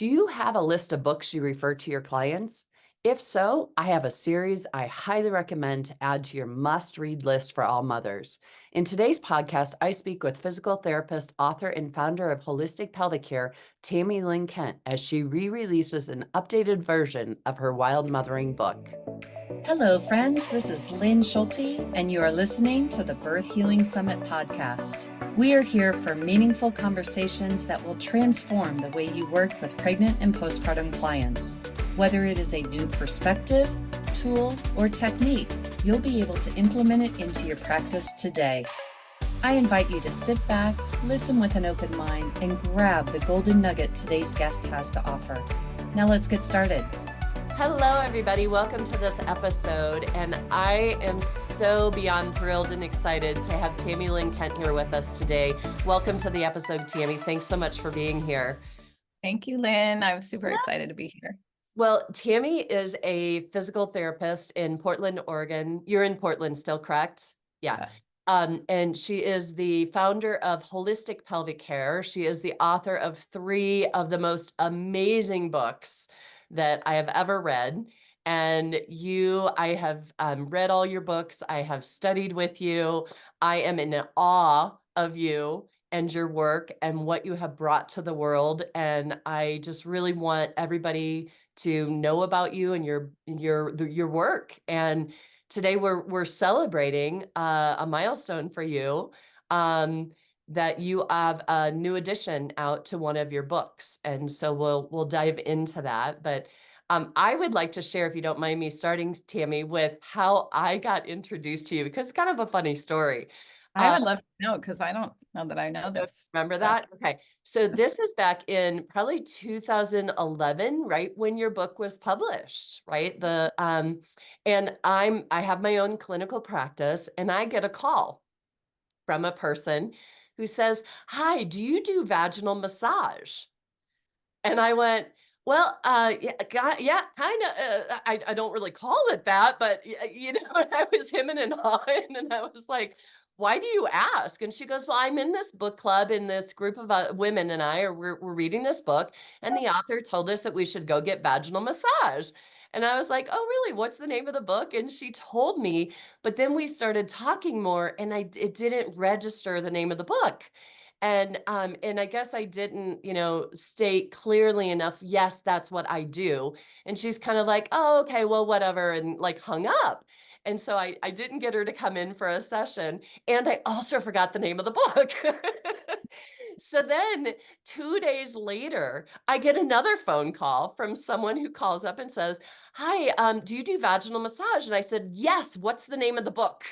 Do you have a list of books you refer to your clients? If so, I have a series I highly recommend to add to your must-read list for all mothers. In today's podcast, I speak with physical therapist, author, and founder of Holistic Pelvic Care, Tami Lynn Kent, as she re-releases an updated version of her Wild Mothering book. Hello, friends. This is Lynn Schulte, and you are listening to the Birth Healing Summit podcast. We are here for meaningful conversations that will transform the way you work with pregnant and postpartum clients. Whether it is a new perspective, tool, or technique, you'll be able to implement it into your practice today. I invite you to sit back, listen with an open mind, and grab the golden nugget today's guest has to offer. Now let's get started. Hello, everybody. Welcome to this episode. And I am so beyond thrilled and excited to have Tami Lynn Kent here with us today. Welcome to the episode, Tami. Thanks so much for being here. Thank you, Lynn. I'm super excited to be here. Well, Tami is a physical therapist in Portland, Oregon. You're in Portland still, correct? Yeah. Yes. And she is the founder of Holistic Pelvic Care. She is the author of 3 of the most amazing books that I have ever read. And I have read all your books. I have studied with you. I am in awe of you and your work and what you have brought to the world. And I just really want everybody to know about you and your work. And today we're celebrating a milestone for you. That you have a new addition out to one of your books. And so we'll dive into that. But I would like to share, if you don't mind me starting, Tami, with how I got introduced to you, because it's kind of a funny story. I would love to know because I don't know that I know this. Remember that? Okay. So this is back in probably 2011, right? When your book was published, right? And I have my own clinical practice, and I get a call from a person who says, "Hi, do you do vaginal massage?" And I went, "Well, yeah, kind of. I don't really call it that, but I was hemming and hawing, and I was like, "Why do you ask?" And she goes, "Well, I'm in this book club, and this group of women and we're reading this book, and the author told us that we should go get vaginal massage." And I was like, "Oh, really? What's the name of the book?" And she told me, but then we started talking more, and it didn't register the name of the book. And I guess I didn't, state clearly enough, yes, that's what I do. And she's kind of like, "Oh, okay, well, whatever," and like hung up. And so I didn't get her to come in for a session. And I also forgot the name of the book. So then 2 days later, I get another phone call from someone who calls up and says, "Hi, do you do vaginal massage?" And I said, "Yes, what's the name of the book?"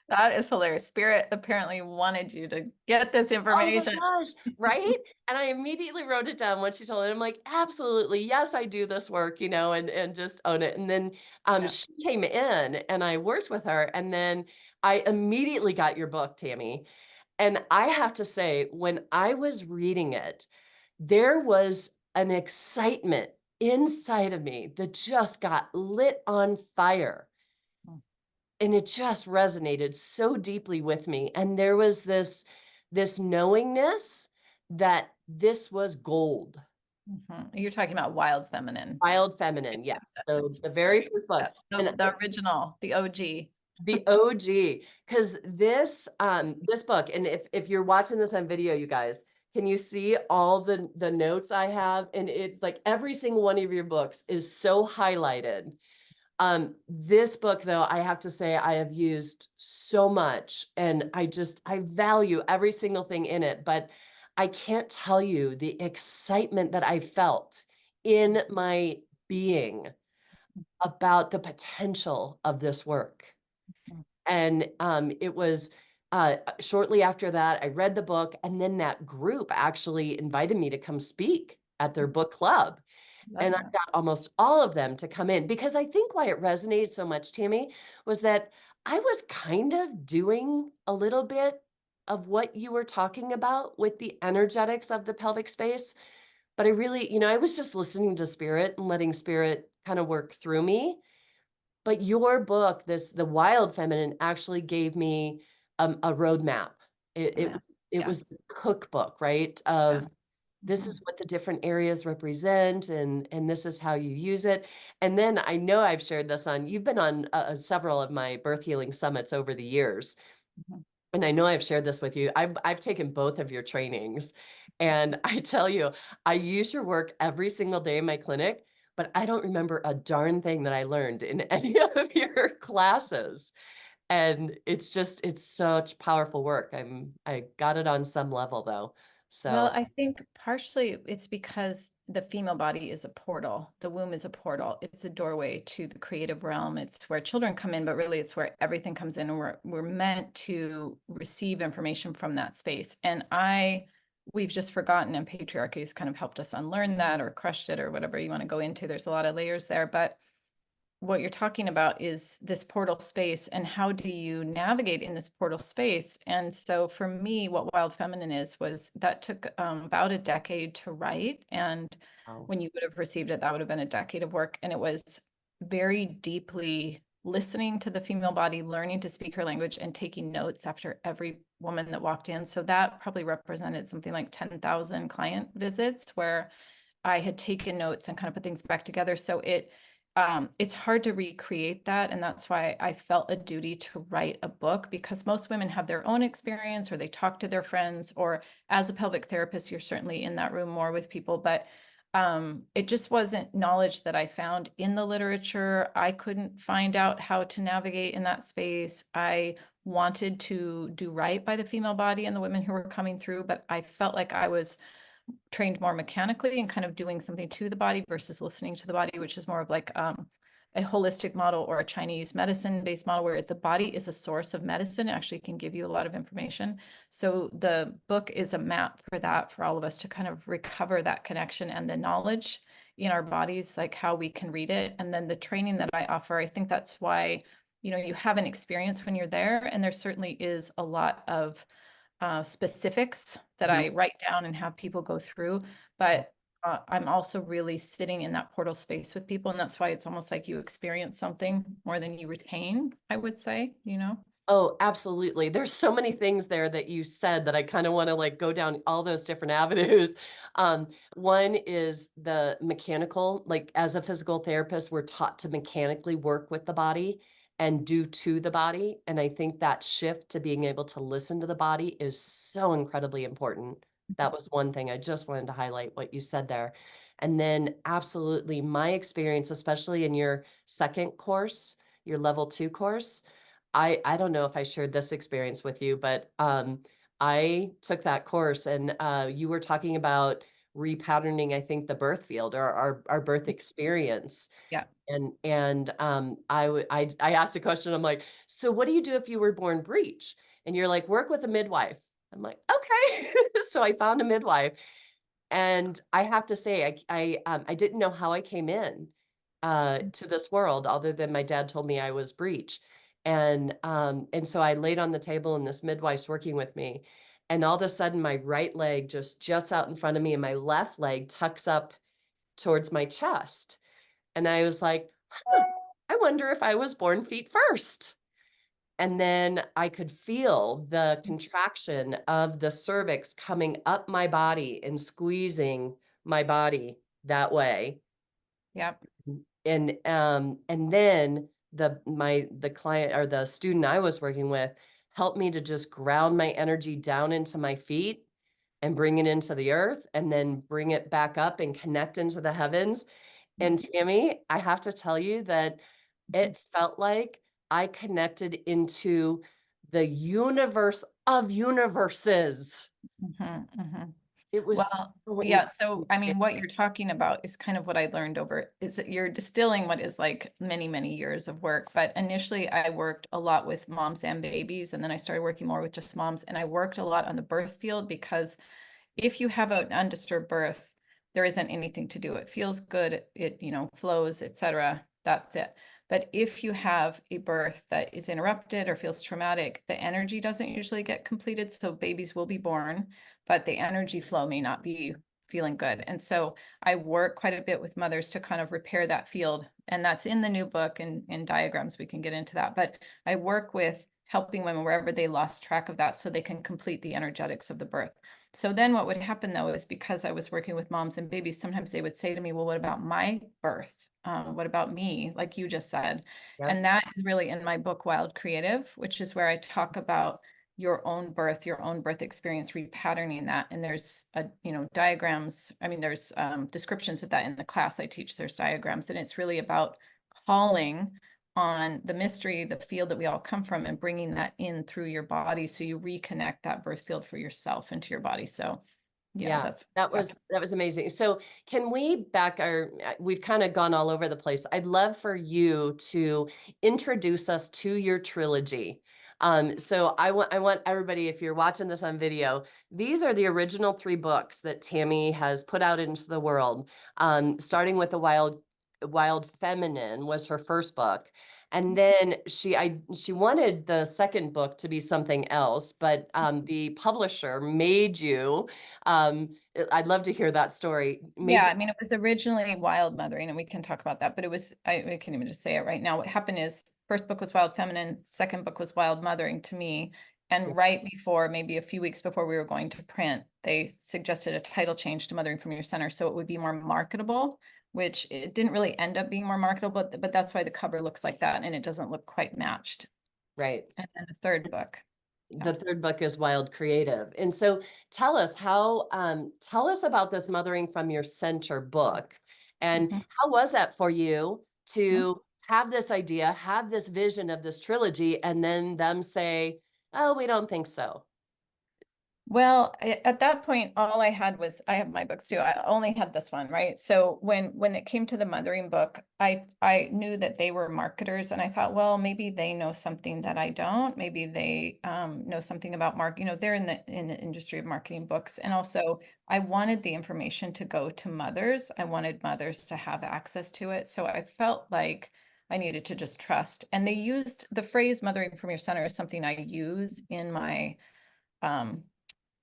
That is hilarious. Spirit apparently wanted you to get this information. Oh my gosh, right? And I immediately wrote it down when she told it. I'm like, "Absolutely, yes, I do this work," and just own it. And then Yeah. she came in and I worked with her, and then I immediately got your book, Tami. And I have to say, when I was reading it, there was an excitement inside of me that just got lit on fire. Mm. And it just resonated so deeply with me. And there was this knowingness that this was gold. Mhm. You're talking about Wild Feminine. Wild Feminine, yes. So the very first book. Yeah. And The original, the OG. the OG, because this book, and if you're watching this on video, you guys, can you see all the notes I have? And it's like every single one of your books is so highlighted. This book, though, I have to say I have used so much, and I value every single thing in it, but I can't tell you the excitement that I felt in my being about the potential of this work. Mhm. And it was shortly after that, I read the book, and then that group actually invited me to come speak at their book club. Love And I that. got almost all of them to come in, because I think why it resonated so much, Tammy, was that I was kind of doing a little bit of what you were talking about with the energetics of the pelvic space. But I really, I was just listening to spirit and letting spirit kind of work through me. But your book, the Wild Feminine, actually gave me a roadmap. It, it, Yeah. it was Yes. the cookbook, right? Yeah. this is what the different areas represent, and this is how you use it. And then I know I've shared this on, you've been on several of my birth healing summits over the years. Mhm. And I know I've shared this with you. I've taken both of your trainings. And I tell you, I use your work every single day in my clinic, but I don't remember a darn thing that I learned in any of your classes. And it's just, it's such powerful work. I got it on some level though. Well, So, I think partially it's because the female body is a portal. The womb is a portal. It's a doorway to the creative realm. It's where children come in, but really it's where everything comes in, and we're meant to receive information from that space. And we've just forgotten, and patriarchy has kind of helped us unlearn that or crushed it or whatever you want to go into. There's a lot of layers there, but what you're talking about is this portal space, and how do you navigate in this portal space? And so for me, what Wild Feminine is was that took about a decade to write. And wow. when you would have received it, that would have been a decade of work. And it was very deeply listening to the female body, learning to speak her language, and taking notes after every woman that walked in. So that probably represented something like 10,000 client visits where I had taken notes and kind of put things back together. So it's hard to recreate that. And that's why I felt a duty to write a book, because most women have their own experience, or they talk to their friends, or as a pelvic therapist, you're certainly in that room more with people. But it just wasn't knowledge that I found in the literature. I couldn't find out how to navigate in that space. I wanted to do right by the female body and the women who were coming through, but I felt like I was trained more mechanically and kind of doing something to the body versus listening to the body, which is more of like a holistic model or a Chinese medicine based model, where the body is a source of medicine. It actually can give you a lot of information. So the book is a map for that, for all of us to kind of recover that connection and the knowledge in our bodies, like how we can read it. And then the training that I offer, I think that's why, you have an experience when you're there. And there certainly is a lot of specifics that Mhm. I write down and have people go through. But I'm also really sitting in that portal space with people. And that's why it's almost like you experience something more than you retain, I would say. Oh, absolutely. There's so many things there that you said that I kind of want to like go down all those different avenues. One is the mechanical, like as a physical therapist, we're taught to mechanically work with the body and do to the body. And I think that shift to being able to listen to the body is so incredibly important. That was one thing I just wanted to highlight what you said there. And then absolutely my experience, especially in your second course, your level 2 course, I don't know if I shared this experience with you, but I took that course, and you were talking about repatterning, I think, the birth field or our birth experience. Yeah. And I asked a question. I'm like, so what do you do if you were born breech? And you're like, work with a midwife. I'm like, okay. So I found a midwife, and I have to say, I didn't know how I came in to this world, other than my dad told me I was breech. And so I laid on the table, and this midwife's working with me. And all of a sudden, my right leg just juts out in front of me, and my left leg tucks up towards my chest. And I was like, huh, I wonder if I was born feet first. And then I could feel the contraction of the cervix coming up my body and squeezing my body that way. Yeah. And then the client or the student I was working with helped me to just ground my energy down into my feet and bring it into the earth, and then bring it back up and connect into the heavens. And Tammy, I have to tell you that it felt like I connected into the universe of universes. Mhm. It was Well, so yeah. So, I mean, what incredible. you're talking about is kind of what I learned over is that you're distilling what is like many, many years of work. But initially, I worked a lot with moms and babies, and then I started working more with just moms. And I worked a lot on the birth field, because if you have an undisturbed birth, there isn't anything to do. It feels good, it flows, etc. That's it. But if you have a birth that is interrupted or feels traumatic, the energy doesn't usually get completed. So babies will be born, but the energy flow may not be feeling good. And so I work quite a bit with mothers to kind of repair that field. And that's in the new book, and in diagrams, we can get into that. But I work with helping women wherever they lost track of that, so they can complete the energetics of the birth. So then what would happen though is because I was working with moms and babies, sometimes they would say to me, well, what about my birth? What about me? Like you just said. Yep. And that is really in my book, Wild Creative, which is where I talk about your own birth experience, repatterning that. And there's diagrams. I mean, there's descriptions of that in the class I teach. There's diagrams, and it's really about calling on the mystery, the field that we all come from, and bringing that in through your body so you reconnect that birth field for yourself into your body. So yeah, Yeah, that's that was amazing. So can we back our we've kind of gone all over the place. I'd love for you to introduce us to your trilogy. So I want everybody, if you're watching this on video, these are the original 3 books that Tami has put out into the world. Starting with the Wild Feminine was her first book. And then she wanted the second book to be something else, but the publisher made you I'd love to hear that story. Yeah, Made I mean, it was originally Wild Mothering, and we can talk about that, but it was, I can even just say it right now. What happened is, first book was Wild Feminine, second book was Wild Mothering to me. Yeah, And right before, maybe a few weeks before we were going to print, they suggested a title change to Mothering from Your Center so it would be more marketable, which it didn't really end up being more marketable, but that's why the cover looks like that and it doesn't look quite matched. right. And then the third book. Yeah. The third book is Wild Creative. And so tell us about this Mothering from Your Center book. And Mhm. how was that for you Mhm. to have this idea, have this vision of this trilogy, and then them say, oh, we don't think so. Well, at that point, all I had was I have my books too. I only had this one, right? So when it came to the mothering book, I knew that they were marketers, and I thought, well, maybe they know something that I don't. Maybe they know something about mark. They're in the industry of marketing books, and also I wanted the information to go to mothers. I wanted mothers to have access to it, so I felt like I needed to just trust. And they used the phrase "mothering from your center" is something I use in my um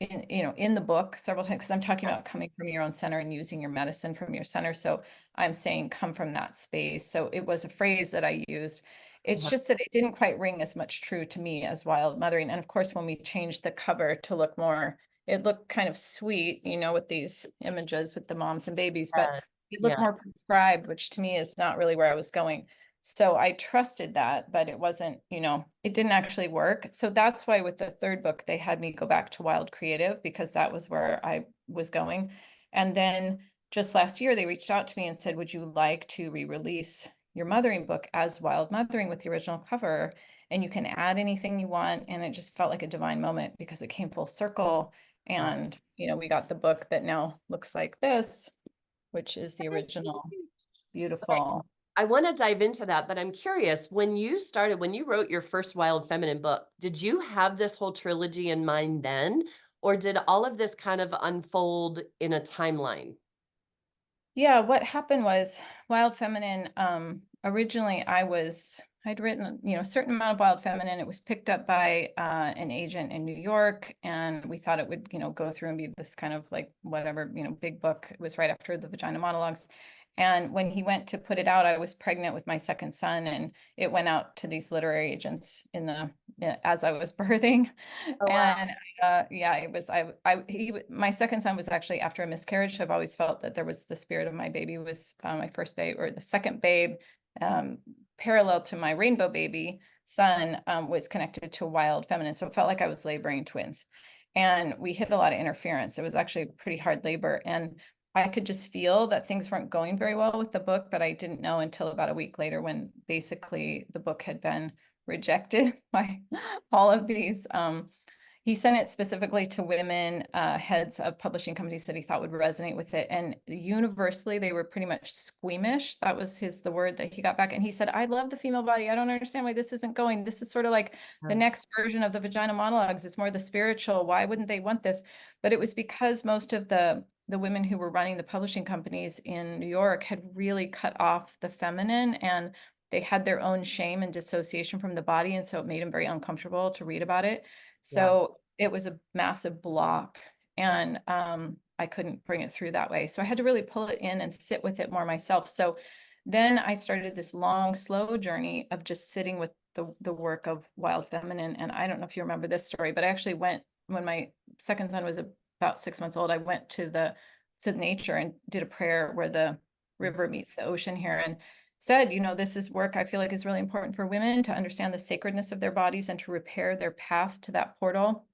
in the book several times because I'm talking about coming from your own center and using your medicine from your center. So I'm saying come from that space. So it was a phrase that I used. It's Uh-huh. just that it didn't quite ring as much true to me as Wild Mothering. And of course, when we changed the cover to look more, it looked kind of sweet, with these images with the moms and babies, but it looked Yeah. more prescribed, which to me is not really where I was going. So I trusted that, but it wasn't, it didn't actually work. So that's why with the third book, they had me go back to Wild Creative because that was where I was going. And then just last year, they reached out to me and said, would you like to re-release your mothering book as Wild Mothering with the original cover? And you can add anything you want. And it just felt like a divine moment because it came full circle. Wow. And, we got the book that now looks like this, which is the original, Okay. beautiful. I want to dive into that, but I'm curious, when you wrote your first Wild Feminine book, did you have this whole trilogy in mind then, or did all of this kind of unfold in a timeline? Yeah, what happened was Wild Feminine, originally I'd written, a certain amount of Wild Feminine. It was picked up by an agent in New York, and we thought it would, go through and be this kind of like whatever, big book. It was right after the Vagina Monologues. And when he went to put it out, I was pregnant with my second son, and it went out to these literary agents as I was birthing. Oh, wow. And yeah, it was my second son was actually after a miscarriage. So I've always felt that there was the spirit of my baby was my first babe or the second babe, um, parallel to my rainbow baby son, was connected to Wild Feminine. So it felt like I was laboring twins, and we hit a lot of interference. It was actually pretty hard labor, and I could just feel that things weren't going very well with the book, but I didn't know until about a week later when basically the book had been rejected by all of these. He sent it specifically to women, heads of publishing companies that he thought would resonate with it. And universally, they were pretty much squeamish. That was the word that he got back. And he said, I love the female body. I don't understand why this isn't going. This is sort of like the Yeah. next version of the Vagina Monologues. It's more the spiritual. Why wouldn't they want this? But it was because most of the women who were running the publishing companies in New York had really cut off the feminine, and they had their own shame and dissociation from the body. And so it made them very uncomfortable to read about it. Yeah. So it was a massive block, and I couldn't bring it through that way. So I had to really pull it in and sit with it more myself. So then I started this long, slow journey of just sitting with the work of Wild Feminine. And I don't know if you remember this story, but I actually went when my second son was about 6 months old, I went to nature and did a prayer where the river meets the ocean here, and said, this is work I feel like is really important for women to understand the sacredness of their bodies and to repair their path to that portal.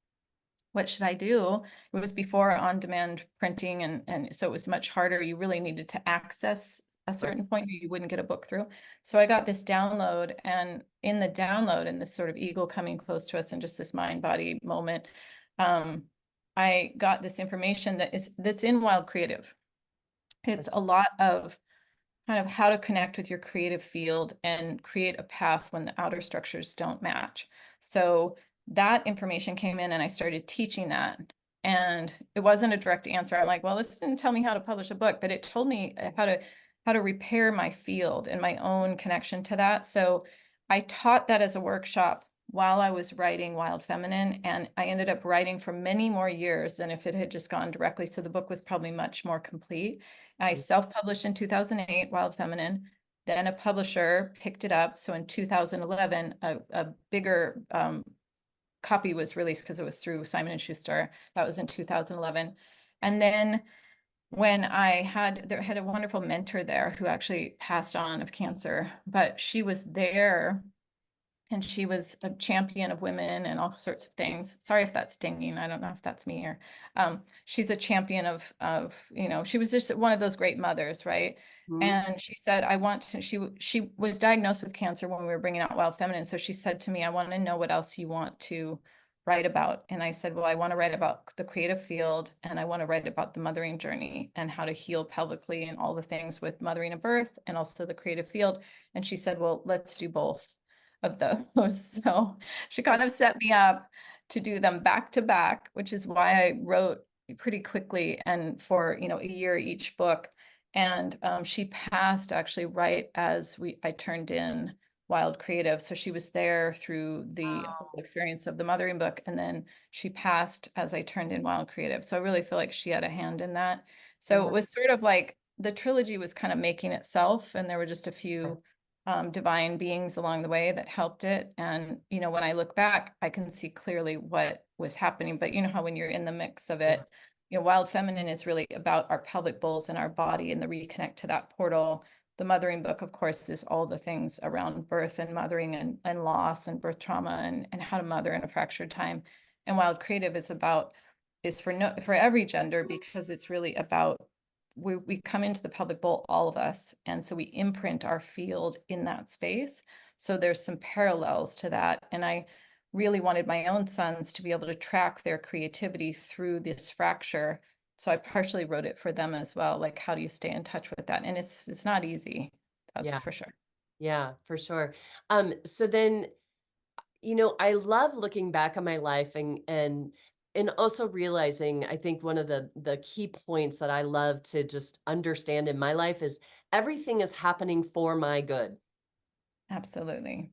What should I do? It was before on-demand printing, and so it was much harder. You really needed to access a Right. certain point or you wouldn't get a book through. So I got this download, and in the download, and this sort of eagle coming close to us and just this mind-body moment, I got this information that's in Wild Creative. It's a lot of kind of how to connect with your creative field and create a path when the outer structures don't match. So that information came in and I started teaching that. And it wasn't a direct answer. I'm like, well, this didn't tell me how to publish a book, but it told me how to repair my field and my own connection to that. So I taught that as a workshop while I was writing Wild Feminine, and I ended up writing for many more years than if it had just gone directly. So the book was probably much more complete. I self-published in 2008, Wild Feminine. Then a publisher picked it up. So in 2011, a bigger copy was released because it was through Simon and Schuster. That was in 2011. And then when I had a wonderful mentor there who actually passed on of cancer, but she was there and she was a champion of women and all sorts of things. Sorry if that's stinging. I don't know if that's me or she's a champion of she was just one of those great mothers, right? Mhm. And she said, I want to, she was diagnosed with cancer when we were bringing out Wild Feminine. So she said to me, I want to know what else you want to write about. And I said, well, I want to write about the creative field, and I want to write about the mothering journey and how to heal pelvically and all the things with mothering and birth and also the creative field. And she said, well, let's do both of those. So she kind of set me up to do them back to back, which is why I wrote pretty quickly and for, a year each book. And she passed actually right as I turned in Wild Creative. So she was there through the whole experience of the mothering book. And then she passed as I turned in Wild Creative. So I really feel like she had a hand in that. So Yeah. it was sort of like the trilogy was kind of making itself, and there were just a few divine beings along the way that helped it. And, when I look back, I can see clearly what was happening. But you know how when you're in the mix of Yeah. it, Wild Feminine is really about our pelvic bowls and our body and the reconnect to that portal. The mothering book, of course, is all the things around birth and mothering and loss and birth trauma and how to mother in a fractured time. And Wild Creative is for every gender, because it's really about we come into the pelvic bowl, all of us, and so we imprint our field in that space. So there's some parallels to that, and I really wanted my own sons to be able to track their creativity through this fracture. So I partially wrote it for them as well, like how do you stay in touch with that? And it's not easy, that's Yeah. for sure. Yeah, for sure. So then, I love looking back on my life and also realizing, I think one of the key points that I love to just understand in my life is everything is happening for my good. Absolutely.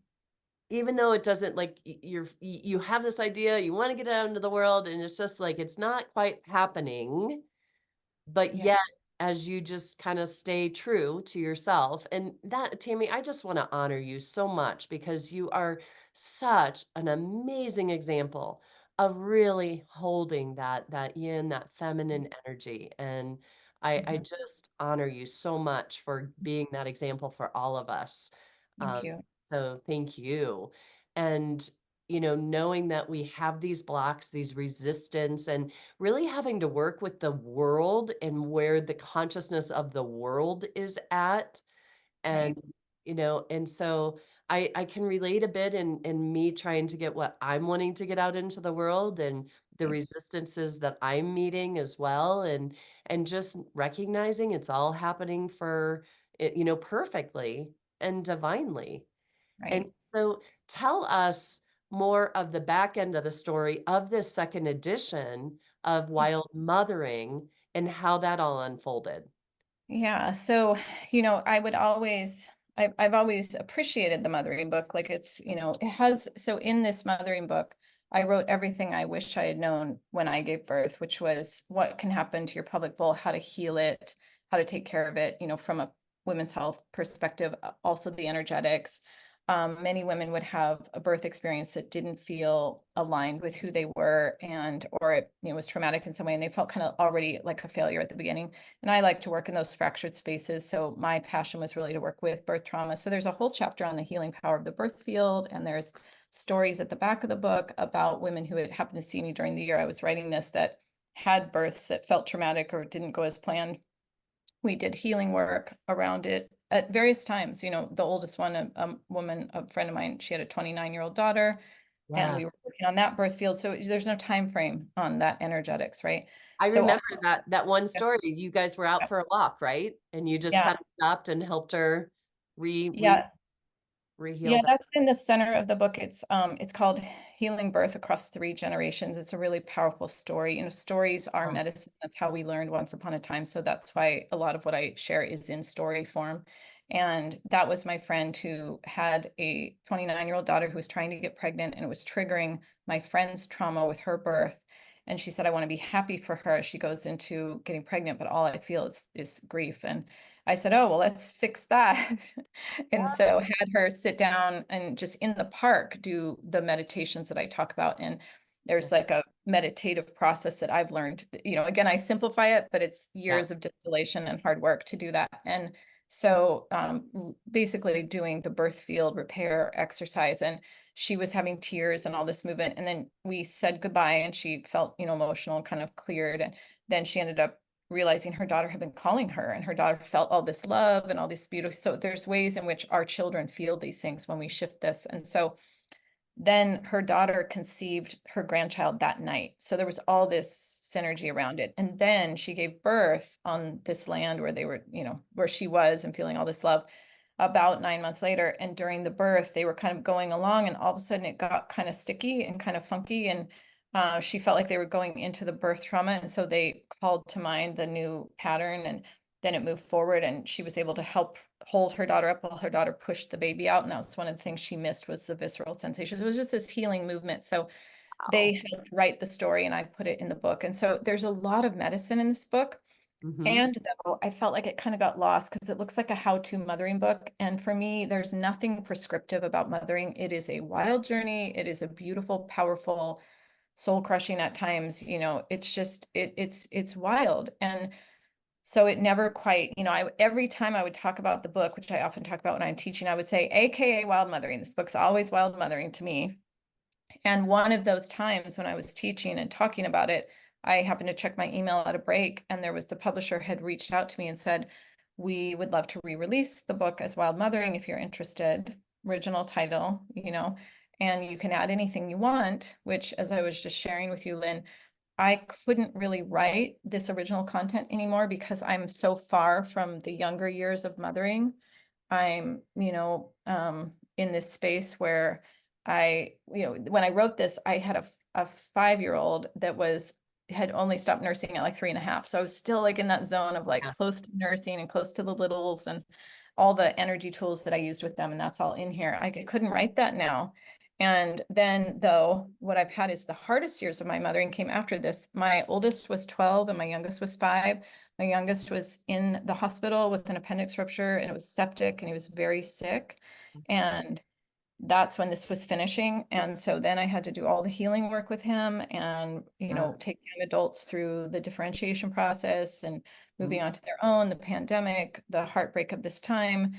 Even though it doesn't like you have this idea, you want to get it out into the world, and it's just like it's not quite happening. But Yeah. yet, as you just kind of stay true to yourself, and that, Tammy, I just want to honor you so much because you are such an amazing example of really holding that yin, that feminine energy. And I Mhm. just honor you so much for being that example for all of us. Thank you. So thank you. And knowing that we have these blocks, these resistance, and really having to work with the world and where the consciousness of the world is at. Right. And, and so I can relate a bit in me trying to get what I'm wanting to get out into the world and the Right. resistances that I'm meeting as well. And just recognizing it's all happening for it, perfectly and divinely. And Right. so tell us more of the back end of the story of this second edition of Wild Mothering and how that all unfolded. Yeah. So, I've always appreciated the mothering book. Like so in this mothering book, I wrote everything I wish I had known when I gave birth, which was what can happen to your pelvic bowl, how to heal it, how to take care of it, from a women's health perspective, also the energetics. many women would have a birth experience that didn't feel aligned with who they were, or it, was traumatic in some way, and they felt kind of already like a failure at the beginning. And I like to work in those fractured spaces. So my passion was really to work with birth trauma. So there's a whole chapter on the healing power of the birth field. And there's stories at the back of the book about women who had happened to see me during the year I was writing this, that had births that felt traumatic or didn't go as planned. We did healing work around it at various times. The oldest one, a woman, a friend of mine, she had a 29-year-old daughter, and Yeah. we were working on that birth field. So there's no time frame on that energetics, right? I So remember that one story. You guys were out for a walk, right? And you just yeah, kind of stopped and helped her yeah, re-heal yeah, that. that's in the center of the book. It's called Healing Birth Across Three Generations. It's a really powerful story. Stories are Oh, medicine. That's how we learned once upon a time. So that's why a lot of what I share is in story form. And that was my friend who had a 29-year-old daughter who was trying to get pregnant, and it was triggering my friend's trauma with her birth. And she said, I want to be happy for her as she goes into getting pregnant, but all I feel is grief. And I said, oh, well, let's fix that. And so had her sit down and just in the park do the meditations that I talk about. And yeah. there's like a meditative process that I've learned. Again, I simplify it, but it's Yeah. years of distillation and hard work to do that. And so basically doing the birth field repair exercise, and she was having tears and all this movement. And then we said goodbye, and she felt, emotional, kind of cleared. And then she ended up realizing her daughter had been calling her, and her daughter felt all this love and all this beauty. So there's ways in which our children feel these things when we shift this. And so then her daughter conceived her grandchild that night. So there was all this synergy around it. And then she gave birth on this land where they were, where she was, and feeling all this love about 9 months later. And during the birth, they were kind of going along, and all of a sudden it got kind of sticky and kind of funky. And she felt like they were going into the birth trauma. And so they called to mind the new pattern, and then it moved forward, and she was able to help hold her daughter up while her daughter pushed the baby out. And that was one of the things she missed, was the visceral sensation. It was just this healing movement. So Wow. they helped write the story, and I put it in the book. And so there's a lot of medicine in this book. Hmm. And though I felt like it kind of got lost because it looks like a how-to mothering book. And for me, there's nothing prescriptive about mothering. It is a wild journey. It is a beautiful, powerful, soul crushing at times. It's just it's wild. And so it never quite, every time I would talk about the book, which I often talk about when I'm teaching, I would say, AKA wild mothering. This book's always wild mothering to me. And one of those times when I was teaching and talking about it, I happened to check my email at a break, and there was the publisher had reached out to me and said, we would love to re-release the book as Wild Mothering if you're interested. Original title, and you can add anything you want, which, as I was just sharing with you, Lynn, I couldn't really write this original content anymore because I'm so far from the younger years of mothering. I'm, in this space where when I wrote this, I had a 5-year-old that had only stopped nursing at like 3.5. So I was still like in that zone of like Yeah. close to nursing and close to the littles and all the energy tools that I used with them. And that's all in here. I couldn't write that now. And then, though, what I've had is the hardest years of my mothering came after this. My oldest was 12 and my youngest was 5. My youngest was in the hospital with an appendix rupture, and it was septic, and he was very sick. And that's when this was finishing. And so then I had to do all the healing work with him, and, Yeah. take young adults through the differentiation process and moving Mhm. on to their own, the pandemic, the heartbreak of this time,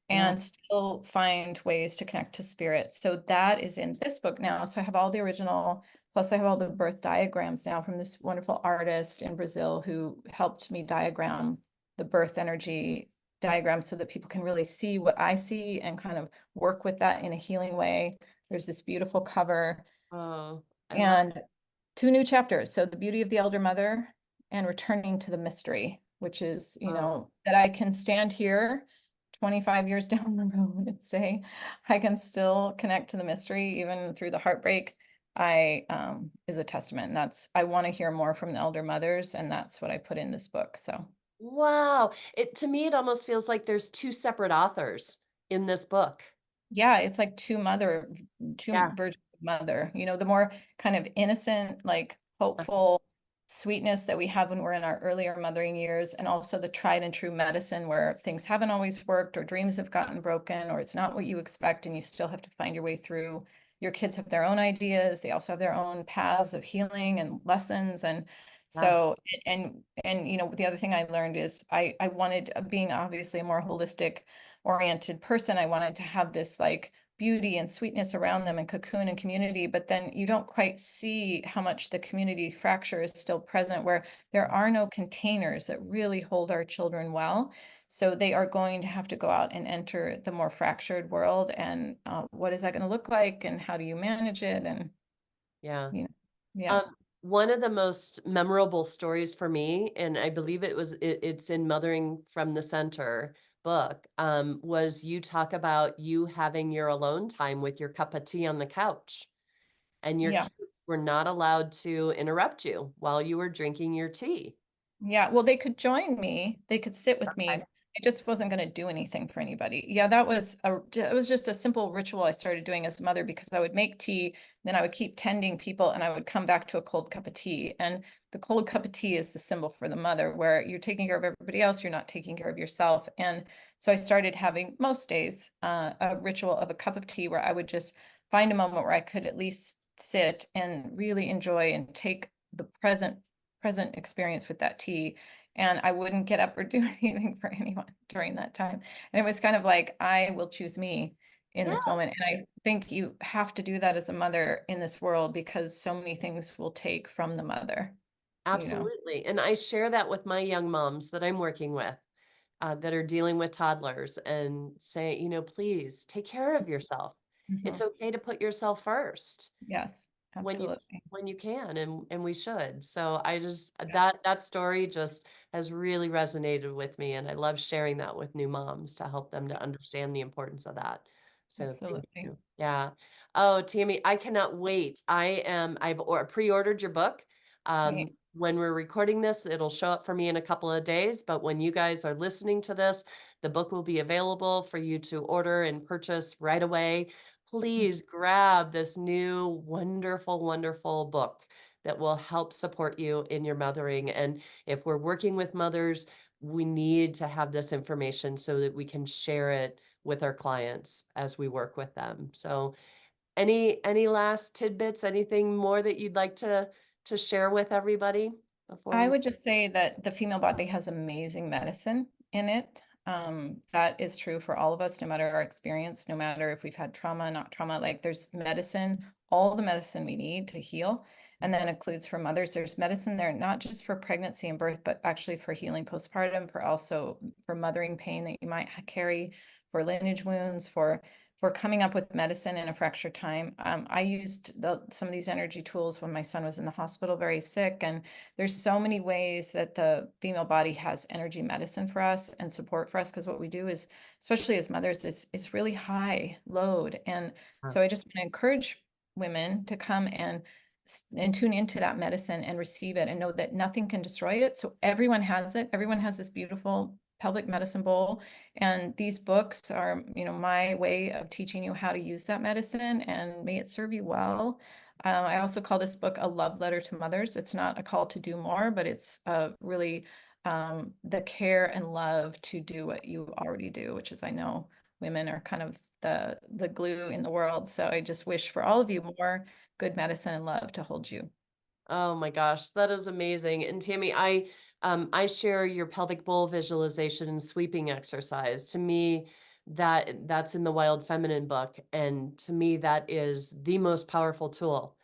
Yeah. and still find ways to connect to spirit. So that is in this book now. So I have all the original, plus I have all the birth diagrams now from this wonderful artist in Brazil who helped me diagram the birth energy diagram so that people can really see what I see and kind of work with that in a healing way. There's this beautiful cover Oh, I love. and 2 new chapters. So the beauty of the elder mother and returning to the mystery, which is, Oh, that I can stand here 25 years down the road and say, I can still connect to the mystery, even through the heartbreak. Is a testament. And I want to hear more from the elder mothers. And that's what I put in this book. So wow. To me, it almost feels like there's two separate authors in this book. yeah, it's like two Yeah. versions of mother, the more kind of innocent, like Uh, hopeful, sweetness that we have when we're in our earlier mothering years, and also the tried and true medicine where things haven't always worked or dreams have gotten broken or it's not what you expect and you still have to find your way through. Your kids have their own ideas. They also have their own paths of healing and lessons. And Yeah. so, you know, the other thing I learned is I wanted, being obviously a more holistic oriented person, I wanted to have this like beauty and sweetness around them and cocoon and community, but then you don't quite see how much the community fracture is still present, where there are no containers that really hold our children well. So they are going to have to go out and enter the more fractured world. And what is that going to look like? And how do you manage it? And, Yeah. you know, yeah, Um, one of the most memorable stories for me, and I believe it's in Mothering from the Center book, was you talk about you having your alone time with your cup of tea on the couch, and your yeah. kids were not allowed to interrupt you while you were drinking your tea. Yeah, well, they could join me. They could sit with Okay. me. I just wasn't going to do anything for anybody. Yeah, that was it was just a simple ritual I started doing as a mother, because I would make tea, then I would keep tending people, and I would come back to a cold cup of tea. And the cold cup of tea is the symbol for the mother, where you're taking care of everybody else, you're not taking care of yourself. And so I started having most days a ritual of a cup of tea where I would just find a moment where I could at least sit and really enjoy and take the present experience with that tea, and I wouldn't get up or do anything for anyone during that time. And it was kind of like, I will choose me in Yeah, this moment. And I think you have to do that as a mother in this world, because so many things will take from the mother, you know. absolutely. And I share that with my young moms that I'm working with, that are dealing with toddlers, and say, please take care of yourself. It's Mhm. okay to put yourself first. Yes, when you absolutely. when you can, and we should. So I just that story just has really resonated with me, and I love sharing that with new moms to help them to understand the importance of that. So thank Absolutely. you. Yeah. Oh, Tammy, I cannot wait. I've pre-ordered your book. Great. When we're recording this, it'll show up for me in a couple of days, but when you guys are listening to this, the book will be available for you to order and purchase right away. Please grab this new wonderful, wonderful book that will help support you in your mothering. And if we're working with mothers, we need to have this information so that we can share it with our clients as we work with them. So any last tidbits, anything more that you'd like to share with everybody before I we would just say that the female body has amazing medicine in it. That is true for all of us, no matter our experience, no matter if we've had trauma, not trauma. Like, there's medicine, all the medicine we need to heal. And that includes for mothers. There's medicine there, not just for pregnancy and birth, but actually for healing postpartum, for also for mothering pain that you might carry, for lineage wounds, for coming up with medicine in a fractured time. I used some of these energy tools when my son was in the hospital very sick, and there's so many ways that the female body has energy medicine for us and support for us, because what we do is, especially as mothers, is really high load. And uh, so I just want to encourage women to come and tune into that medicine and receive it and know that nothing can destroy it. So everyone has it. Everyone has this beautiful pelvic medicine bowl. And these books are, my way of teaching you how to use that medicine, and may it serve you well. I also call this book a love letter to mothers. It's not a call to do more, but it's really the care and love to do what you already do, which is, I know women are kind of the glue in the world. So I just wish for all of you more good medicine and love to hold you. Oh my gosh, that is amazing. And Tammy, I share your pelvic bowl visualization and sweeping exercise. To me, that's in the Wild Feminine book, and to me, that is the most powerful tool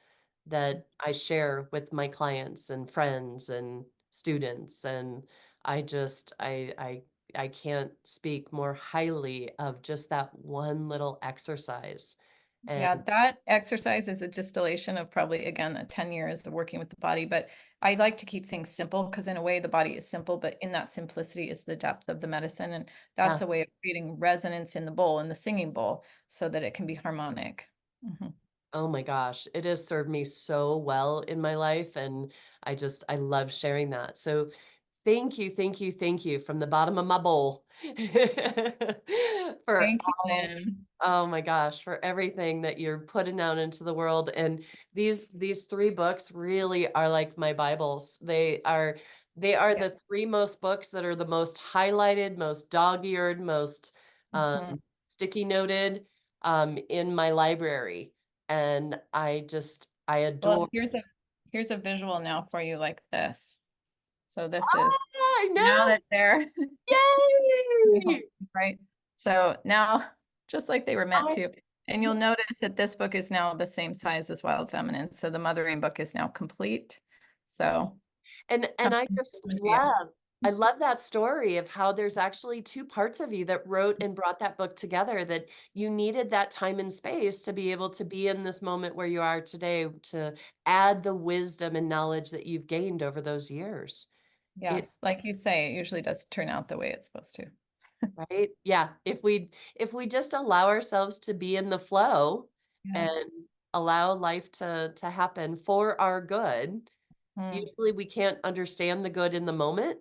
that I share with my clients and friends and students. And I can't speak more highly of just that one little exercise. And Yeah, that exercise is a distillation of probably, again, 10 years of working with the body. But I like to keep things simple, because in a way the body is simple, but in that simplicity is the depth of the medicine. And yeah. that's a way of creating resonance in the bowl, in the singing bowl, so that it can be harmonic. Mhm. Oh my gosh, it has served me so well in my life, and I love sharing that. So thank you, thank you, thank you from the bottom of my bowl for Thank you, all, Lynn. oh my gosh, for everything that you're putting out into the world. And these three books really are like my Bibles. They are Yeah. the three most books that are the most highlighted, most dog-eared, most Mhm. sticky noted in my library. And I Well, adore. here's a visual now for you like this. So this is Ah, I now know. that they're Yay! right. So now, just like they were meant I to. And you'll notice that this book is now the same size as Wild Feminine. So the mothering book is now complete. So and I coming just to you. love that story of how there's actually two parts of you that wrote and brought that book together, that you needed that time and space to be able to be in this moment where you are today, to add the wisdom and knowledge that you've gained over those years. It Yes, like you say, it usually does turn out the way it's supposed to. Right? Yeah, if we just allow ourselves to be in the flow and Yes. allow life to happen for our good, Mm, usually we can't understand the good in the moment,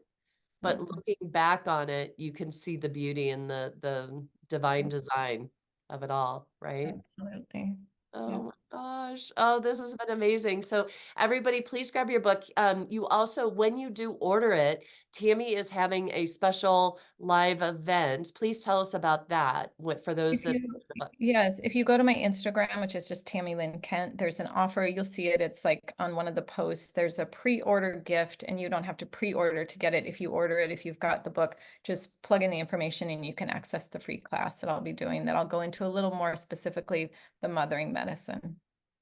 but mm, looking back on it, you can see the beauty and the divine mm, design of it all, right? absolutely. Oh Yeah. my gosh. Oh, this has been amazing. So everybody, please grab your book. You also, when you do order it, Tami is having a special live event. Please tell us about that. What for those If that you, yes, if you go to my Instagram, which is just Tami Lynn Kent, there's an offer. You'll see it. It's like on one of the posts. There's a pre-order gift, and you don't have to pre-order to get it. If you order it, if you've got the book, just plug in the information and you can access the free class that I'll be doing. That I'll go into a little more specifically the mothering medicine.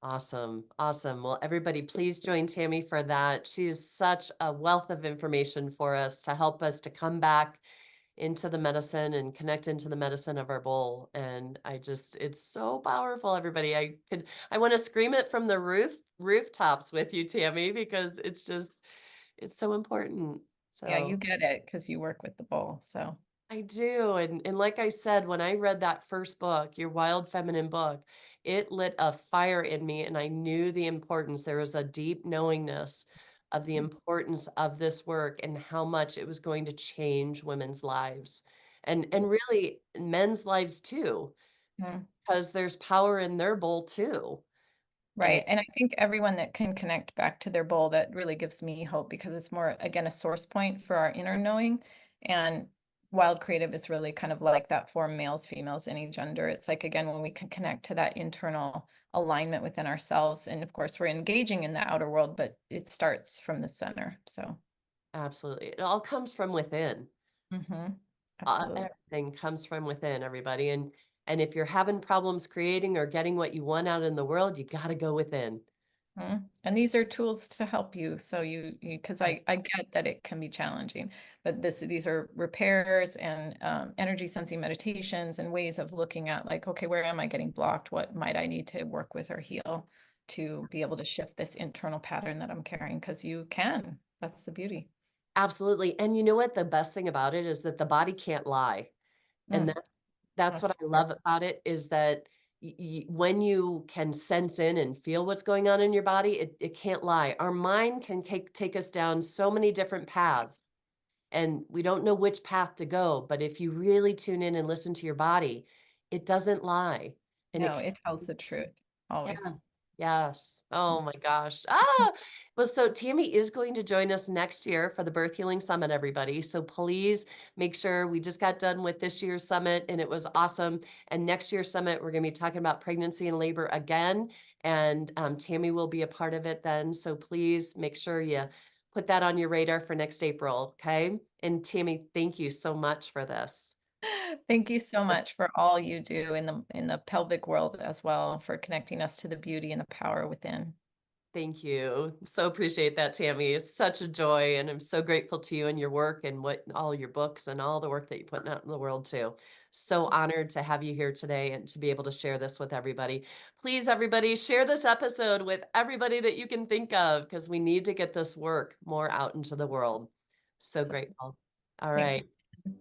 Awesome. Awesome. Well, everybody, please join Tami for that. She's such a wealth of information for us to help us to come back into the medicine and connect into the medicine of our bowl. And it's so powerful, everybody. I want to scream it from the rooftops with you, Tami, because it's so important. Yeah, So you get it because you work with the bowl. So I do. And like I said, when I read that first book, your Wild Feminine book, it lit a fire in me and I knew the importance. There was a deep knowingness of the importance of this work and how much it was going to change women's lives and really men's lives too, mm. because there's power in their bowl too. And Right. And I think everyone that can connect back to their bowl, that really gives me hope because it's more, again, a source point for our inner knowing. And Wild Creative is really kind of like that for males, females, any gender. It's like, again, when we can connect to that internal alignment within ourselves. And of course, we're engaging in the outer world, but it starts from the center. So, absolutely, it all comes from within. mhm, absolutely. Everything comes from within, everybody. And if you're having problems creating or getting what you want out in the world, you got to go within. And these are tools to help you. So because I get that it can be challenging, but these are repairs and energy sensing meditations and ways of looking at like, okay, where am I getting blocked? What might I need to work with or heal to be able to shift this internal pattern that I'm carrying? Because you can. That's the beauty. Absolutely. And you know what? The best thing about it is that the body can't lie. And Mm, that's that's what I true. love about it, is that when you can sense in and feel what's going on in your body, it can't lie. Our mind can take us down so many different paths, and we don't know which path to go. But if you really tune in and listen to your body, it doesn't lie. And it No, it tells the truth always. Yes. Yes. Oh my gosh. Ah, well, so Tammy is going to join us next year for the Birth Healing Summit, everybody. So please make sure, we just got done with this year's summit and it was awesome. And next year's summit, we're going to be talking about pregnancy and labor again. And Tammy will be a part of it then. So please make sure you put that on your radar for next April. Okay. And Tammy, thank you so much for this. Thank you so much for all you do in the pelvic world as well, for connecting us to the beauty and the power within. Thank you. So appreciate that, Tammy. It's such a joy, and I'm so grateful to you and your work and what all your books and all the work that you're putting out in the world too. So honored to have you here today and to be able to share this with everybody. Please, everybody, share this episode with everybody that you can think of, because we need to get this work more out into the world. So So grateful. All thank you. right.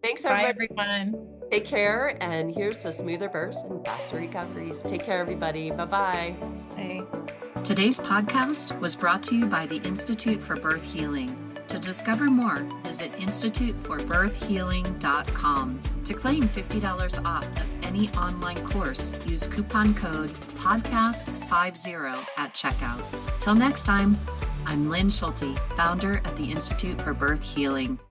Thanks, Bye, everybody. everyone. Take care. And here's to smoother births and faster recoveries. Take care, everybody. Bye-bye. Bye. Today's podcast was brought to you by the Institute for Birth Healing. To discover more, visit instituteforbirthhealing.com. To claim $50 off of any online course, use coupon code PODCAST50 at checkout. Till next time, I'm Lynn Schulte, founder of the Institute for Birth Healing.